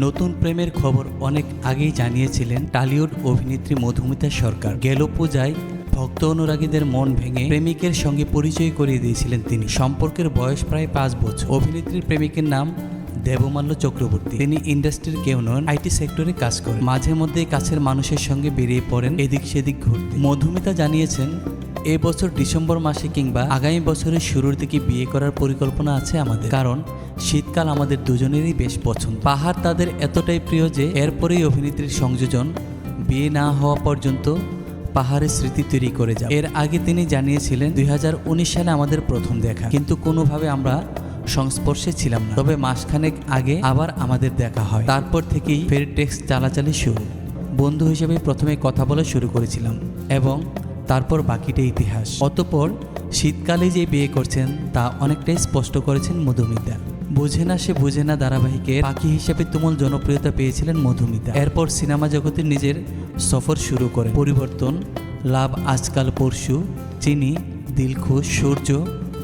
নতুন প্রেমের খবর অনেক আগেই জানিয়েছিলেন টলিউড অভিনেত্রী মধুমিতা সরকার। গেল পূজায় ভক্ত অনুরাগীদের মন ভেঙে প্রেমিকের সঙ্গে পরিচয় করিয়ে দিয়েছিলেন তিনি। সম্পর্কের বয়স প্রায় 5 বছর। অভিনেত্রীর প্রেমিকের নাম দেবমাল্য চক্রবর্তী। তিনি ইন্ডাস্ট্রির কেউ নন, আইটি সেক্টরে কাজ করেন। মাঝে মধ্যেই কাছের মানুষের সঙ্গে বেরিয়ে পড়েন এদিক সেদিক ঘুরতে। মধুমিতা জানিয়েছেন, এ বছর ডিসেম্বর মাসে কিংবা আগামী বছরের শুরুর দিকে বিয়ে করার পরিকল্পনা আছে আমাদের, কারণ শীতকাল আমাদের দুজনেরই বেশ পছন্দ। পাহাড় তাদের এতটাই প্রিয় যে এরপরেই অভিনেত্রীর সংযোজন বিয়ে না হওয়া পর্যন্ত পাহাড়ের স্মৃতি তৈরি করে যায়। এর আগে তিনি জানিয়েছিলেন 2019 সালে আমাদের প্রথম দেখা, কিন্তু কোনোভাবে আমরা সংস্পর্শে ছিলাম না। তবে মাসখানেক আগে আবার আমাদের দেখা হয়। তারপর থেকেই ফের টেক্সট চালাচালি শুরু। বন্ধু হিসেবে প্রথমে কথা বলা শুরু করেছিলাম এবং তারপর বাকিটা ইতিহাস। অতঃপর শীতকালে যে বিয়ে করছেন তা অনেকটাই স্পষ্ট করেছেন মধুমিতা। বুঝে না সে বুঝে না ধারাবাহিকের পাখি হিসেবে তুমুল জনপ্রিয়তা পেয়েছিলেন মধুমিতা। এরপর সিনেমা জগতে নিজের সফর শুরু করে। পরিবর্তন, লাভ আজকাল পরশু, চিনি, দিলখুশ, সূর্য,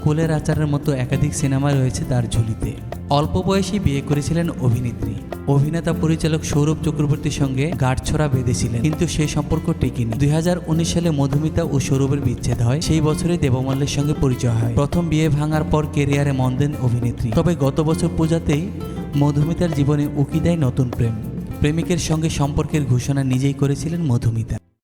কোলের আচারের মতো একাধিক সিনেমা রয়েছে তার ঝুলিতে। অল্প বয়সে বিয়ে করেছিলেন অভিনেত্রী। অভিনেতা পরিচালক সৌরভ চক্রবর্তীর সঙ্গে গাঁটছড়া বেঁধেছিলেন, কিন্তু সেই সম্পর্ক টিকেনি। 2019 সালে মধুমিতা ও সৌরভের বিচ্ছেদ হয়। সেই বছরে দেবমাল্যের সঙ্গে পরিচয় হয়। প্রথম বিয়ে ভাঙার পর কেরিয়ারে মন দেন অভিনেত্রী। তবে গত বছর পূজাতেই মধুমিতার জীবনে উকি দেয় নতুন প্রেম। প্রেমিকের সঙ্গে সম্পর্কের ঘোষণা নিজেই করেছিলেন মধুমিতা।